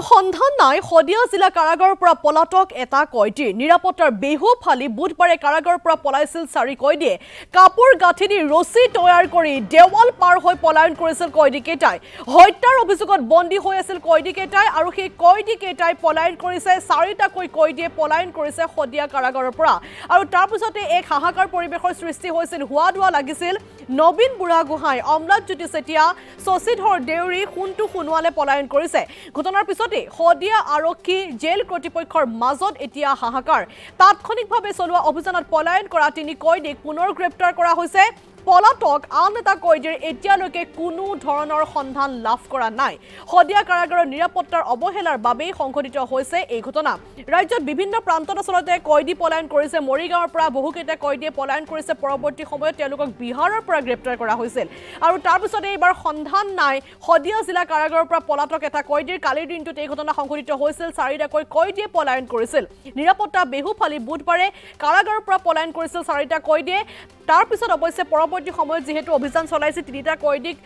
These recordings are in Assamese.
সন্ধান নাই শদিয়া জিলা কাৰাগাৰৰ পৰা পলাতক এটা কয়দী নিৰাপত্তাৰ বেহু ফালি বুধবাৰে কাৰাগাৰৰ পৰা পলাইছিল 4 কয়দীয়ে কাপোৰ গাঁঠি দি ৰছী তৈয়াৰ কৰি দেৱাল পাৰ হৈ পলায়ন কৰিছিল কয়দীকেইটাই হত্যাৰ অভিযোগত বন্দী হৈ আছিল কয়দীকেইটাই আৰু সেই কয়দীকেইটাই পলায়ন কৰিছে 4টাকৈ কয়দীয়ে পলায়ন কৰিছে শদিয়া কাৰাগাৰৰ পৰা আৰু তাৰ পিছতে এক হাহাকাৰ পৰিবেশৰ সৃষ্টি হৈছিল হুৱাদুৱা লাগিছিল নবীন বুঢ়াগোহাঁই অমলাতজ্যোতি চেতিয়া শশীধৰ দেউৰী সোণটো সোণোৱালে পলায়ন কৰিছে ঘটনাৰ পিছতে শদিয়া আৰক্ষী জেল কৰ্তৃপক্ষৰ মাজত এতিয়া হাহাকাৰ তাৎক্ষণিকভাৱে চলোৱা অভিযানত পলায়ন কৰা 3 কয়দীক পুনৰ গ্ৰেপ্তাৰ কৰা হৈছে পলাতক আন এটা কয়দীৰ এতিয়ালৈকে কোনো ধৰণৰ সন্ধান লাভ কৰা নাই শদিয়া কাৰাগাৰৰ নিৰাপত্তাৰ অৱহেলাৰ বাবেই সংঘটিত হৈছে এই ঘটনা ৰাজ্যত বিভিন্ন প্ৰান্তত আচলতে কয়দী পলায়ন কৰিছে মৰিগাঁৱৰ পৰা বহুকেইটা কয়দীয়ে পলায়ন কৰিছে পৰৱৰ্তী সময়ত তেওঁলোকক বিহাৰৰ পৰা গ্ৰেপ্তাৰ কৰা হৈছিল আৰু তাৰ পিছতে এইবাৰ সন্ধান নাই শদিয়া জিলা কাৰাগাৰৰ পৰা পলাতক এটা কয়দীৰ কালিৰ দিনটোত এই ঘটনা সংঘটিত হৈছিল 4টাকৈ কয়দীয়ে পলায়ন কৰিছিল নিৰাপত্তা বেহু ফালি বুধবাৰে কাৰাগাৰৰ পৰা পলায়ন কৰিছিল 4টা কয়দীয়ে তাৰ পিছত অৱশ্যে পৰৱৰ্তী সময়ত যেহেতু অভিযান চলাইছে 3টা কয়দীক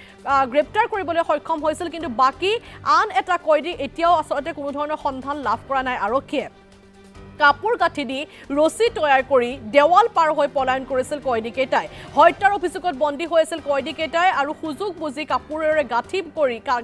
গ্ৰেপ্তাৰ কৰিবলৈ সক্ষম হৈছিল কিন্তু বাকি আন এটা কয়দী এতিয়াও আসলতে কোনো ধৰণৰ সন্ধান লাভ কৰা নাই আৰক্ষীয়ে কাপোৰ গাঁঠি দি ৰছী তৈয়াৰ কৰি দেৱাল পাৰ হৈ পলায়ন কৰিছিল কয়দীকেইটাই হত্যাৰ অভিযোগত বন্দী হৈছিল কয়দীকেইটাই আৰু সুযোগ বুজি কাপোৰেৰে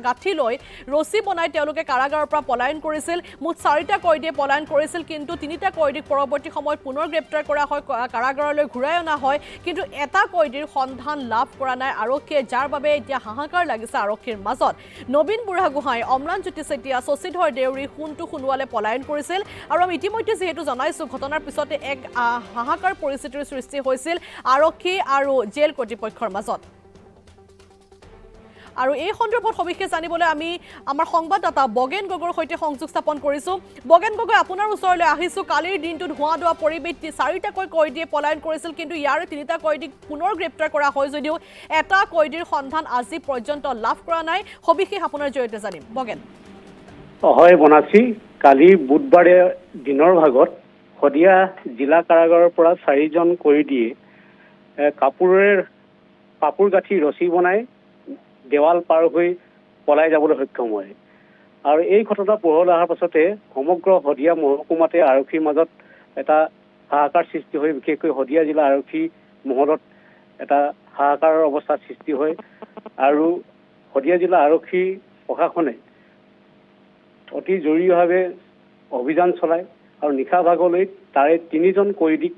গাঁঠি লৈ ৰছী বনাই তেওঁলোকে কাৰাগাৰৰ পৰা পলায়ন কৰিছিল মুঠ 4টা কয়দীয়ে পলায়ন কৰিছিল কিন্তু 3টা কয়দীক পৰৱৰ্তী সময়ত পুনৰ গ্ৰেপ্তাৰ কৰা হয় কাৰাগাৰলৈ ঘূৰাই অনা হয় কিন্তু এটা কয়দীৰ সন্ধান লাভ কৰা নাই আৰক্ষীয়ে যাৰ বাবে এতিয়া হাহাকাৰ লাগিছে আৰক্ষীৰ মাজত নবীন বুঢ়াগোহাঁই অমলাতজ্যোতি চেতিয়া শশীধৰ দেউৰী সোণটো সোণোৱালে পলায়ন কৰিছিল আৰু আমি ইতিমধ্যে যেহেতু জনাইছো ঘটনাৰ পিছতে এক হাহাকাৰ পৰিস্থিতিৰ সৃষ্টি হৈছিল আৰক্ষী আৰু জেল কৰ্তৃপক্ষৰ মাজত আৰু এই সন্দৰ্ভত সবিশেষ জানিবলৈ আমি আমাৰ সংবাদদাতা বগেন গগৈৰ সৈতে সংযোগ স্থাপন কৰিছো বগেন গগৈ আপোনাৰ ওচৰলৈ আহিছো কালিৰ দিনটোত হুৱাদুৱা পৰিবেশ 4টাকৈ কয়দীয়ে পলায়ন কৰিছিল কিন্তু ইয়াৰে 3টা কয়দীক পুনৰ গ্ৰেপ্তাৰ কৰা হয় যদিও এটা কয়দীৰ সন্ধান আজি পৰ্যন্ত লাভ কৰা নাই সবিশেষ আপোনাৰ জৰিয়তে জানিম বগেন হয় বনাসী কালি বুধবাৰে দিনৰ ভাগত শদিয়া জিলা কাৰাগাৰৰ পৰা 4জন কয়দীয়ে কাপোৰ গাঁঠি ৰছী বনাই দেৱাল পাৰ হৈ পলাই যাবলৈ সক্ষম হয় আৰু এই ঘটনা পোহৰলৈ অহাৰ পাছতে সমগ্ৰ শদিয়া মহকুমাতে আৰক্ষীৰ মাজত এটা হাহাকাৰ সৃষ্টি হৈ বিশেষকৈ শদিয়া জিলা আৰক্ষী মহলত এটা হাহাকাৰৰ অৱস্থাৰ সৃষ্টি হয় আৰু শদিয়া জিলা আৰক্ষী প্ৰশাসনে অতি জৰুৰীভাৱে অভিযান চলায় আৰু নিশা ভাগলৈ তাৰে 3জন কয়দীক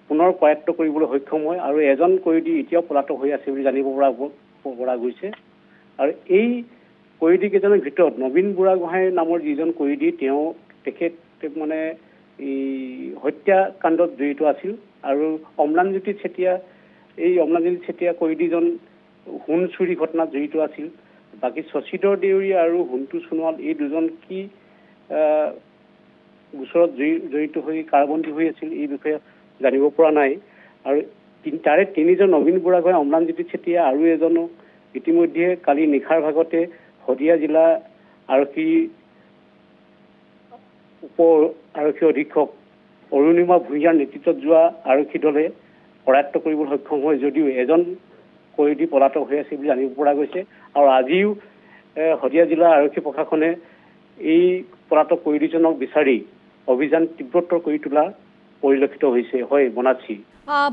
পুনৰ কৰায়ত্ব কৰিবলৈ সক্ষম হয় আৰু এজন কয়দী এতিয়াও পলাতক হৈ আছে বুলি জানিব পৰা গৈছে আৰু এই কয়দীকেইজনৰ ভিতৰত নবীন বুঢ়াগোহাঁই নামৰ যিজন কয়দী তেখেত মানে এই হত্যাকাণ্ডত জড়িত আছিল আৰু অমলাতজ্যোতি চেতিয়া কয়দীজন সোণ চুৰি ঘটনাত জড়িত আছিল বাকী শশীধৰ দেউৰী আৰু সোণটো সোণোৱাল এই দুজন কি গোচৰত জড়িত হৈ কাৰাবন্দী হৈ আছিল এই বিষয়ে জানিব পৰা নাই আৰু তাৰে 3জন নবীন বুঢ়াগোহাঁই অমলাতজ্যোতি চেতিয়া আৰু এজনো ইতিমধ্যে কালি নিশাৰ ভাগতে শদিয়া জিলা আৰক্ষী উপ আৰক্ষী অধীক্ষক অৰুণিমা ভূঞাৰ নেতৃত্বত যোৱা আৰক্ষী দলে কৰায়ত্ব কৰিবলৈ সক্ষম হয় যদিও এজন কয়দী পলাতক হৈ আছে বুলি জানিব পৰা গৈছে আৰু আজিও শদিয়া জিলা আৰক্ষী প্ৰশাসনে এই পলাতক কয়দীজনক বিচাৰি অভিযান তীব্ৰতৰ কৰি তোলা পৰিলক্ষিত হৈছে হয় বনাসী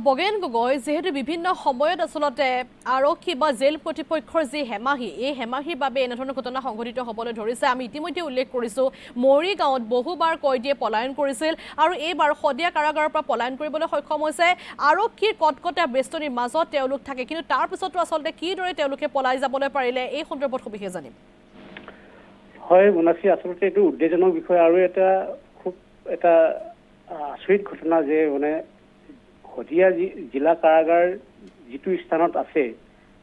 বগেন গগৈ যেহেতু বিভিন্ন সময়ত আচলতে আৰক্ষী বা জেল কৰ্তৃপক্ষৰ যি হেমাহি এই হেমাহিৰ বাবে এনেধৰণৰ ঘটনা সংঘটিত হ'বলৈ ধৰিছে আমি ইতিমধ্যে উল্লেখ কৰিছোঁ মৰিগাঁৱত বহুবাৰ কয়দীয়ে পলায়ন কৰিছিল আৰু এইবাৰ শদিয়া কাৰাগাৰৰ পৰা পলায়ন কৰিবলৈ সক্ষম হৈছে আৰক্ষীৰ কটকটীয়া বেষ্টনীৰ মাজত তেওঁলোক থাকে কিন্তু তাৰ পিছতো আচলতে কিদৰে তেওঁলোকে পলাই যাবলৈ পাৰিলে এই সন্দৰ্ভত সবিশেষ জানিম হয় বনাসী আচলতে এইটো উদ্বেগজনক বিষয় আৰু এটা আচৰিত ঘটনা যে মানে শদিয়া জিলা কাৰাগাৰ যিটো স্থানত আছে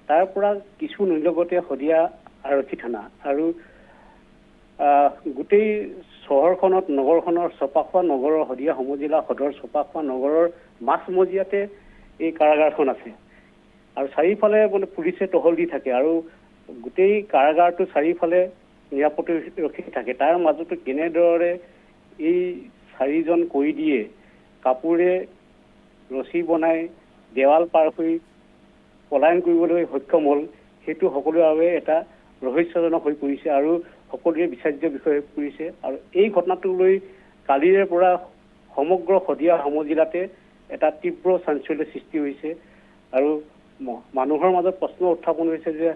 তাৰ পৰা কিছু নিলগতে শদিয়া আৰক্ষী থানা আৰু গোটেই চহৰখনত নগৰখনৰ চপাখোৱা নগৰৰ শদিয়া সমজিলা সদৰ চপাখোৱা নগৰৰ মাজমজিয়াতে এই কাৰাগাৰখন আছে আৰু চাৰিওফালে মানে পুলিচে টহল দি থাকে আৰু গোটেই কাৰাগাৰটো চাৰিওফালে নিৰাপত্তাৰক্ষী থাকে তাৰ মাজতো কেনেদৰে এই 4জন কয়দীয়ে কাপোৰে ৰছী বনাই দেৱাল পাৰ হৈ পলায়ন কৰিবলৈ সক্ষম হ'ল সেইটো সকলোৰে বাবে এটা ৰহস্যজনক হৈ পৰিছে আৰু সকলোৱে বিচাৰ্য বিষয় হৈ পৰিছে। আৰু এই ঘটনাটোক লৈ কালিৰে পৰা সমগ্ৰ শদিয়া সমজিলাতে এটা তীব্ৰ চাঞ্চল্যৰ সৃষ্টি হৈছে। আৰু মানুহৰ মাজত প্ৰশ্ন উত্থাপন হৈছে যে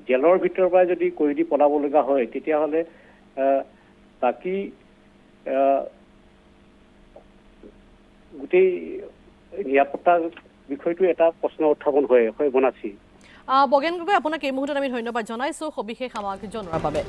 জেলৰ ভিতৰৰ পৰা যদি কৈদী পলাব লগা হয় তেতিয়াহ'লে বাকী গোটেই নিৰাপত্তাৰ বিষয়টো এটা প্ৰশ্ন উত্থাপন হয় বনাইছে। বগেন গগৈ আপোনাক এই মুহূৰ্তত আমি ধন্যবাদ জনাইছোঁ সবিশেষ আমাক জনোৱাৰ বাবে।